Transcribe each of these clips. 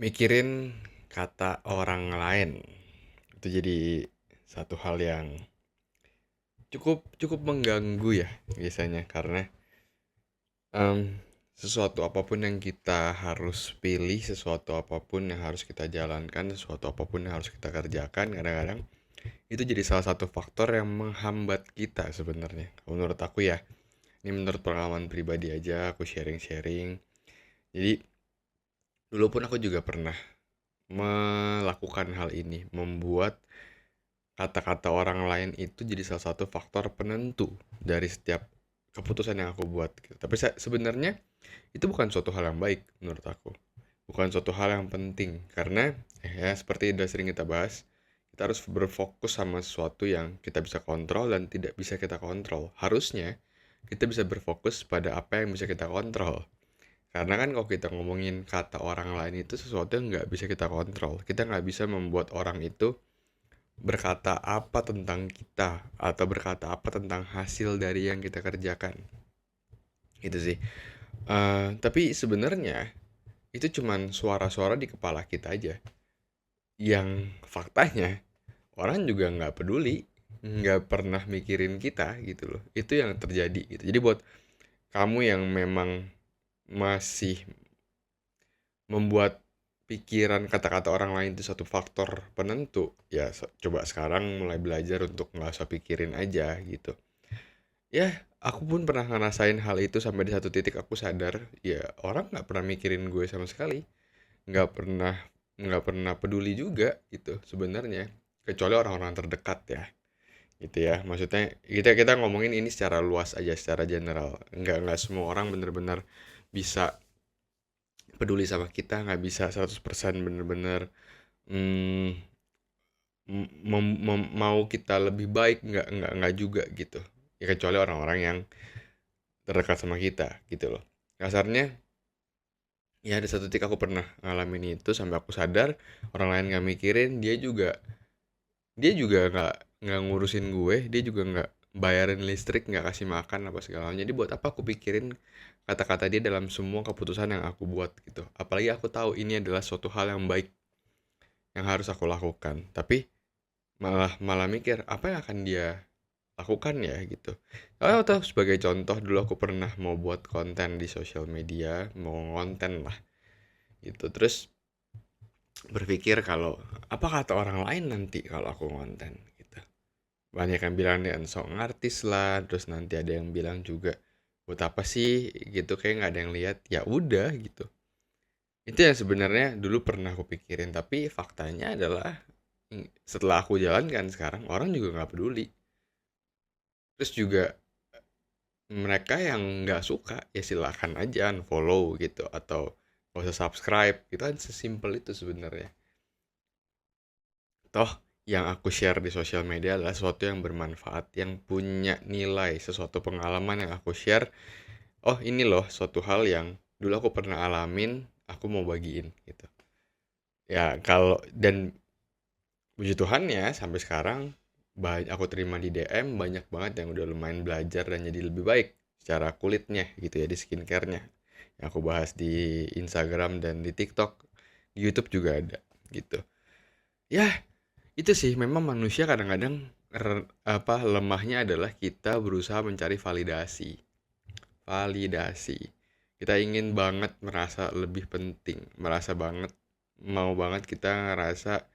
Mikirin kata orang lain itu jadi satu hal yang cukup cukup mengganggu ya biasanya karena em, sesuatu apapun yang kita harus pilih, sesuatu apapun yang harus kita jalankan, sesuatu apapun yang harus kita kerjakan, kadang-kadang itu jadi salah satu faktor yang menghambat kita sebenarnya. Menurut aku ya, ini menurut pengalaman pribadi aja, aku sharing-sharing. Jadi dulu pun aku juga pernah melakukan hal ini, membuat kata-kata orang lain itu jadi salah satu faktor penentu dari setiap keputusan yang aku buat gitu. Tapi sebenarnya itu bukan suatu hal yang baik menurut aku. Bukan suatu hal yang penting karena ya seperti udah sering kita bahas, kita harus berfokus sama sesuatu yang kita bisa kontrol dan tidak bisa kita kontrol. Harusnya kita bisa berfokus pada apa yang bisa kita kontrol. Karena kan kalau kita ngomongin kata orang lain itu sesuatu yang nggak bisa kita kontrol. Kita nggak bisa membuat orang itu berkata apa tentang kita atau berkata apa tentang hasil dari yang kita kerjakan. Itu sih. Tapi sebenarnya itu cuman suara-suara di kepala kita aja. Yang faktanya orang juga nggak peduli, nggak pernah mikirin kita gitu loh. Itu yang terjadi gitu. Jadi buat kamu yang memang masih membuat pikiran kata-kata orang lain itu satu faktor penentu, ya coba sekarang mulai belajar untuk nggak usah pikirin aja gitu. Ya, aku pun pernah ngerasain hal itu sampai di satu titik aku sadar, ya orang nggak pernah mikirin gue sama sekali, nggak pernah nggak pernah peduli juga gitu sebenarnya, kecuali orang-orang terdekat ya, gitu ya. Maksudnya kita kita ngomongin ini secara luas aja, secara general. Nggak semua orang bener-bener bisa peduli sama kita, nggak bisa 100% bener-bener mm, mau kita lebih baik, nggak juga gitu. Ya kecuali orang-orang yang terdekat sama kita gitu loh. Kasarnya ya ada satu titik aku pernah ngalamin itu sampai aku sadar orang lain nggak mikirin, dia juga nggak ngurusin gue, dia juga nggak bayarin listrik, nggak kasih makan apa segala macam. Jadi buat apa aku pikirin kata-kata dia dalam semua keputusan yang aku buat gitu. Apalagi aku tahu ini adalah suatu hal yang baik yang harus aku lakukan, tapi malah malah mikir apa yang akan dia lakukan ya gitu. Atau sebagai contoh, dulu aku pernah mau buat konten di sosial media, mau ngonten lah gitu. Terus berpikir kalau apa kata orang lain nanti kalau aku ngonten gitu. Banyak yang bilang dia sok ngartis lah, terus nanti ada yang bilang juga buat apa sih gitu, kayak nggak ada yang lihat. Ya udah gitu. Itu yang sebenarnya dulu pernah aku pikirin, tapi faktanya adalah setelah aku jalankan sekarang orang juga nggak peduli. Terus juga mereka yang nggak suka ya silakan aja unfollow gitu atau nggak usah subscribe, itu kan sesimpel itu sebenarnya. Toh yang aku share di sosial media adalah sesuatu yang bermanfaat, yang punya nilai, sesuatu pengalaman yang aku share. Oh ini loh suatu hal yang dulu aku pernah alamin, aku mau bagiin gitu. Ya kalau dan puji Tuhan ya sampai sekarang banyak aku terima di DM, banyak banget yang udah lumayan belajar dan jadi lebih baik secara kulitnya gitu ya, di skincare-nya yang aku bahas di Instagram dan di TikTok, di YouTube juga ada gitu. Ya, itu sih memang manusia kadang-kadang lemahnya adalah kita berusaha mencari validasi. Validasi. Kita ingin banget merasa lebih penting, merasa banget mau banget kita ngerasa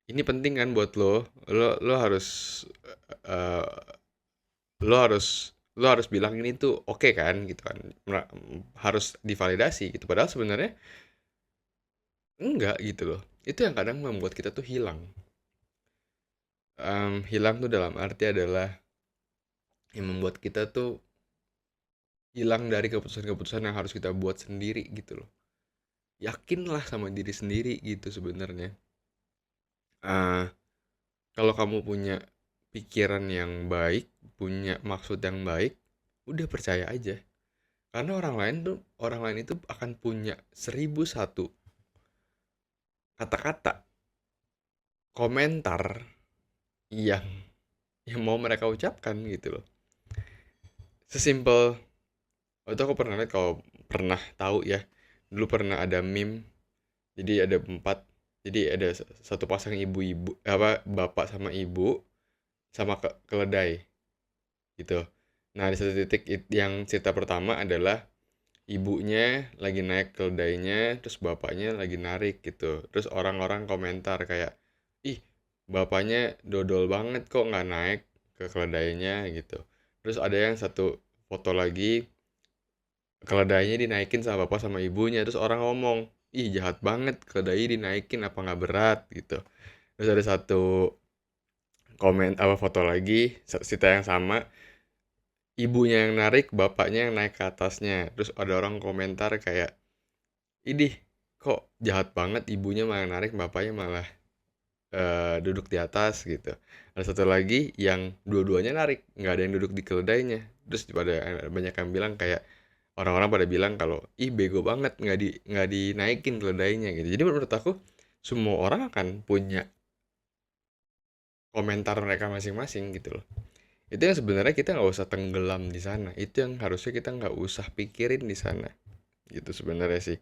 ini penting kan buat lo harus eh, lo harus bilang ini tuh oke kan gitu kan. Harus divalidasi gitu, padahal sebenarnya enggak gitu loh. Itu yang kadang membuat kita tuh hilang. Hilang tuh dalam arti adalah yang membuat kita tuh hilang dari keputusan-keputusan yang harus kita buat sendiri gitu loh. Yakinlah sama diri sendiri gitu sebenarnya. Ah, kalau kamu punya pikiran yang baik, punya maksud yang baik, udah percaya aja. Karena orang lain itu akan punya 1.001 kata-kata, komentar yang mau mereka ucapkan gitu loh. Sesimpel itu aku pernah lihat, kalau pernah tahu ya, dulu pernah ada meme Jadi ada empat. Jadi ada satu pasang ibu-ibu, apa, bapak sama ibu sama keledai gitu. Nah, di satu titik yang cerita pertama adalah ibunya lagi naik keledainya, terus bapaknya lagi narik gitu. Terus orang-orang komentar kayak, ih, bapaknya dodol banget kok nggak naik ke keledainya gitu. Terus ada yang satu foto lagi, keledainya dinaikin sama bapak sama ibunya. Terus orang ngomong, ih, jahat banget, keledai dinaikin apa nggak berat gitu. Terus ada satu komen apa foto lagi, cerita yang sama, ibunya yang narik, bapaknya yang naik ke atasnya. Terus ada orang komentar kayak, idih, kok jahat banget, ibunya malah narik, bapaknya malah duduk di atas gitu. Ada satu lagi yang dua-duanya narik, nggak ada yang duduk di keledainya. Terus pada banyak yang bilang kayak, orang-orang pada bilang kalau, ih, bego banget, nggak dinaikin keledainya gitu. Jadi menurut aku semua orang akan punya komentar mereka masing-masing gitu loh. Itu yang sebenarnya kita nggak usah tenggelam di sana. Itu yang harusnya kita nggak usah pikirin di sana. Gitu sebenarnya sih.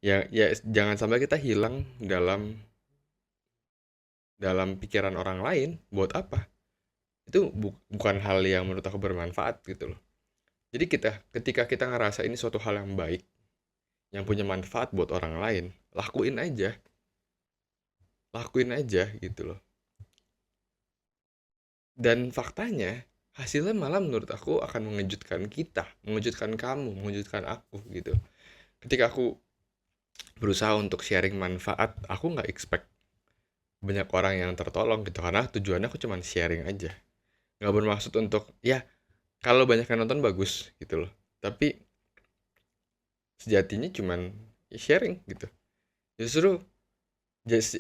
Ya, jangan sampai kita hilang dalam dalam pikiran orang lain. Buat apa? Itu bukan hal yang menurut aku bermanfaat gitu loh. Jadi ketika kita ngerasa ini suatu hal yang baik, yang punya manfaat buat orang lain, lakuin aja gitu loh. Dan faktanya, hasilnya malah menurut aku akan mengejutkan kita, mengejutkan kamu, mengejutkan aku gitu. Ketika aku berusaha untuk sharing manfaat, aku nggak expect banyak orang yang tertolong gitu, karena tujuannya aku cuma sharing aja, nggak bermaksud untuk ya kalau banyak yang nonton bagus gitu loh, tapi sejatinya cuman ya sharing gitu. Justru just,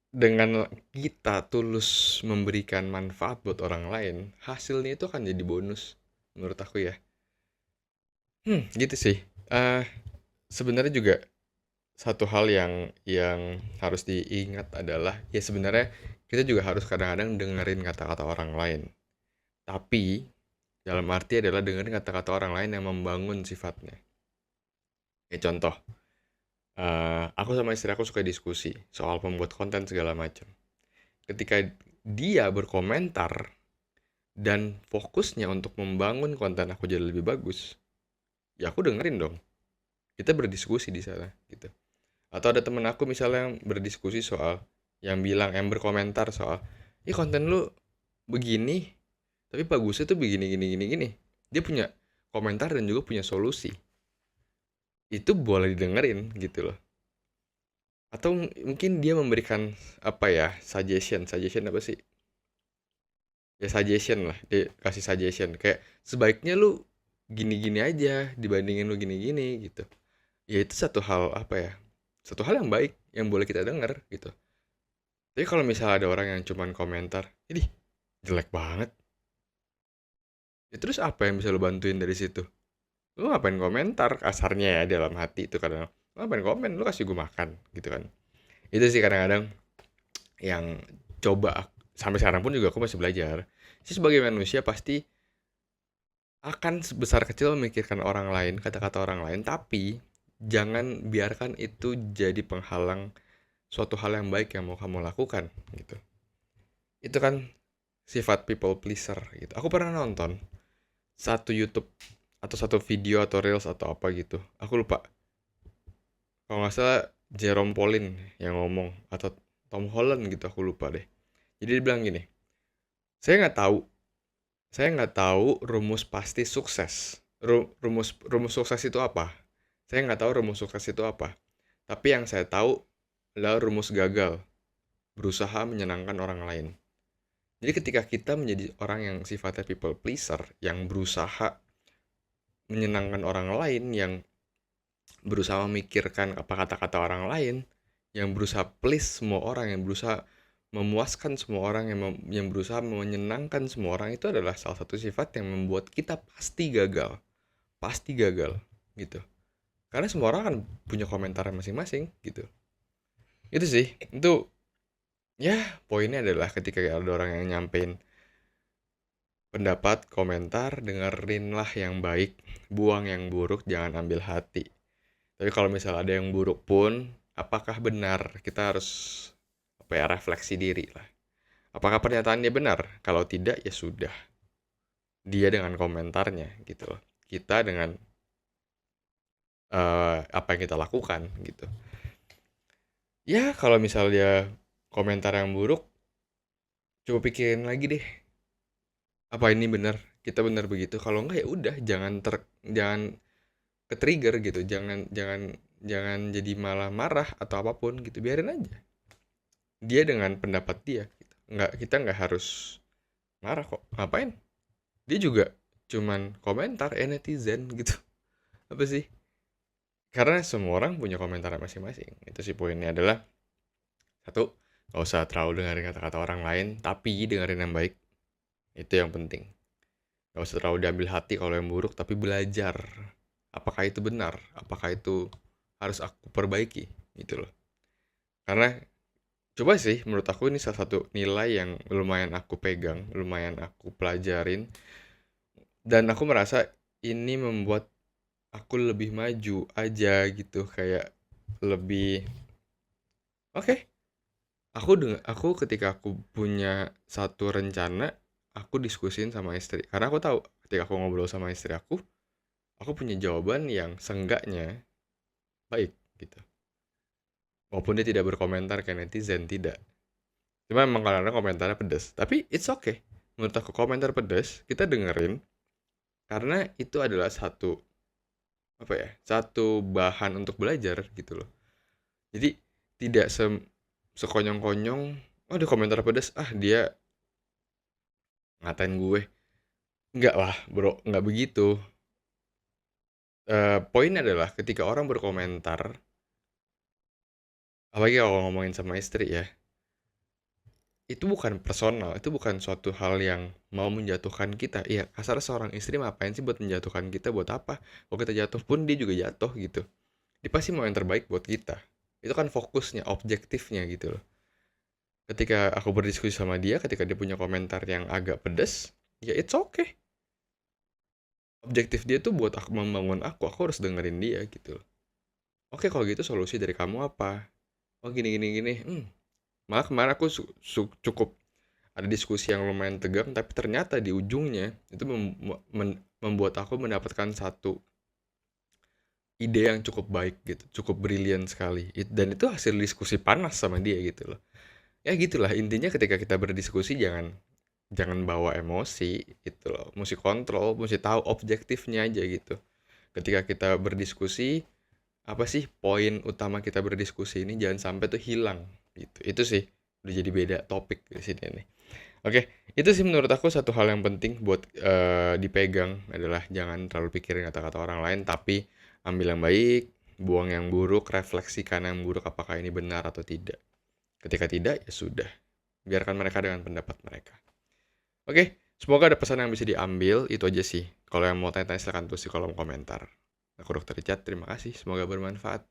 dengan kita tulus memberikan manfaat buat orang lain, hasilnya itu akan jadi bonus menurut aku ya. Gitu sih. eh Sebenarnya juga satu hal yang harus diingat adalah ya sebenarnya kita juga harus kadang-kadang dengerin kata-kata orang lain. Tapi dalam arti adalah dengerin kata-kata orang lain yang membangun sifatnya. Kayak contoh, aku sama istri aku suka diskusi soal pembuat konten segala macam. Ketika dia berkomentar dan fokusnya untuk membangun konten aku jadi lebih bagus, ya aku dengerin dong. Kita berdiskusi di sana gitu. Atau ada temen aku misalnya yang berdiskusi soal, yang berkomentar soal, ih, konten lu begini tapi bagusnya tuh begini gini gini gini. Dia punya komentar dan juga punya solusi. Itu boleh didengerin gitu loh. Atau mungkin dia memberikan apa ya, suggestion apa sih, ya suggestion lah, dia kasih suggestion kayak sebaiknya lu gini-gini aja dibandingin lu gini-gini gitu. Ya itu satu hal apa ya, satu hal yang baik yang boleh kita denger gitu. Tapi kalau misalnya ada orang yang cuman komentar, ini jelek banget, ya terus apa yang bisa lu bantuin dari situ? Lu ngapain komentar, kasarnya ya dalam hati itu kadang, lu ngapain komen, lu kasih gue makan gitu kan. Itu sih kadang-kadang yang sampai sekarang pun juga aku masih belajar sih, sebagai manusia pasti akan sebesar kecil memikirkan orang lain, kata-kata orang lain, tapi jangan biarkan itu jadi penghalang suatu hal yang baik yang mau kamu lakukan gitu. Itu kan sifat people pleaser gitu. Aku pernah nonton satu YouTube atau satu video atau reels atau apa gitu, aku lupa, kalau nggak salah Jerome Pauline yang ngomong atau Tom Holland gitu, aku lupa deh. Jadi dia bilang gini, saya nggak tahu saya nggak tahu rumus pasti sukses. Rumus rumus sukses itu apa, saya nggak tahu rumus sukses itu apa, tapi yang saya tahu adalah rumus gagal, berusaha menyenangkan orang lain. Jadi ketika kita menjadi orang yang sifatnya people pleaser, yang berusaha menyenangkan orang lain, yang berusaha memikirkan apa kata-kata orang lain, yang berusaha please semua orang, yang berusaha memuaskan semua orang, yang berusaha menyenangkan semua orang, itu adalah salah satu sifat yang membuat kita pasti gagal gitu. Karena semua orang kan punya komentar masing-masing gitu. Itu sih, itu ya poinnya adalah ketika ada orang yang nyampein pendapat, komentar, dengerinlah yang baik, buang yang buruk, jangan ambil hati. Tapi kalau misalnya ada yang buruk pun, apakah benar? Kita harus refleksi diri lah. Apakah pernyataannya benar? Kalau tidak, ya sudah. Dia dengan komentarnya gitu loh. Kita dengan apa yang kita lakukan gitu. Ya kalau misalnya komentar yang buruk, coba pikirin lagi deh. Apa ini benar? Kita benar begitu? Kalau enggak ya udah, jangan ke-trigger gitu. Jangan jadi malah marah atau apapun gitu. Biarin aja. Dia dengan pendapat dia gitu. Kita nggak harus marah kok. Ngapain? Dia juga cuman komentar netizen gitu. Apa sih? Karena semua orang punya komentar masing-masing. Itu sih poinnya adalah satu, gak usah terlalu dengerin kata-kata orang lain, tapi dengerin yang baik. Itu yang penting. Gak usah terlalu diambil hati kalau yang buruk, tapi belajar. Apakah itu benar? Apakah itu harus aku perbaiki? Gitu loh. Karena coba sih, menurut aku ini salah satu nilai yang lumayan aku pegang, lumayan aku pelajarin. Dan aku merasa ini membuat aku lebih maju aja gitu. Kayak lebih, oke, aku ketika aku punya satu rencana, aku diskusin sama istri. Karena aku tahu ketika aku ngobrol sama istri aku punya jawaban yang seenggaknya baik gitu. Walaupun dia tidak berkomentar kayak netizen, tidak. Cuma emang kadang-kadang komentarnya pedas. Tapi it's okay. Menurut aku komentar pedas, kita dengerin. Karena itu adalah satu bahan untuk belajar gitu loh. Jadi tidak sekonyong-konyong, oh dia komentar pedas, dia ngatain gue. Enggak lah bro, enggak begitu. Poin adalah ketika orang berkomentar, apalagi kalau ngomongin sama istri ya, itu bukan personal, itu bukan suatu hal yang mau menjatuhkan kita. Iya, kasar seorang istri ngapain sih buat menjatuhkan kita, buat apa? Kalau kita jatuh pun dia juga jatuh gitu. Dia pasti mau yang terbaik buat kita. Itu kan fokusnya, objektifnya gitu loh. Ketika aku berdiskusi sama dia, ketika dia punya komentar yang agak pedas, ya it's okay. Objektif dia tuh buat aku membangun aku harus dengerin dia gitu loh. Oke, kalau gitu solusi dari kamu apa? Oh gini gini gini. Malah kemarin aku cukup ada diskusi yang lumayan tegang, tapi ternyata di ujungnya itu membuat aku mendapatkan satu ide yang cukup baik gitu, cukup brilian sekali. Dan itu hasil diskusi panas sama dia gitu loh. Ya gitulah intinya, ketika kita berdiskusi jangan bawa emosi gitu loh. Mesti kontrol, mesti tahu objektifnya aja gitu. Ketika kita berdiskusi, apa sih poin utama kita berdiskusi ini, jangan sampai tuh hilang gitu. Itu sih udah jadi beda topik di sini nih. Oke, itu sih menurut aku satu hal yang penting buat dipegang adalah jangan terlalu pikirin kata-kata orang lain, tapi ambil yang baik, buang yang buruk, refleksikan yang buruk apakah ini benar atau tidak. Ketika tidak, ya sudah. Biarkan mereka dengan pendapat mereka. Oke, semoga ada pesan yang bisa diambil. Itu aja sih. Kalau yang mau tanya-tanya silahkan tulis di kolom komentar. Aku Dr. Richard, terima kasih. Semoga bermanfaat.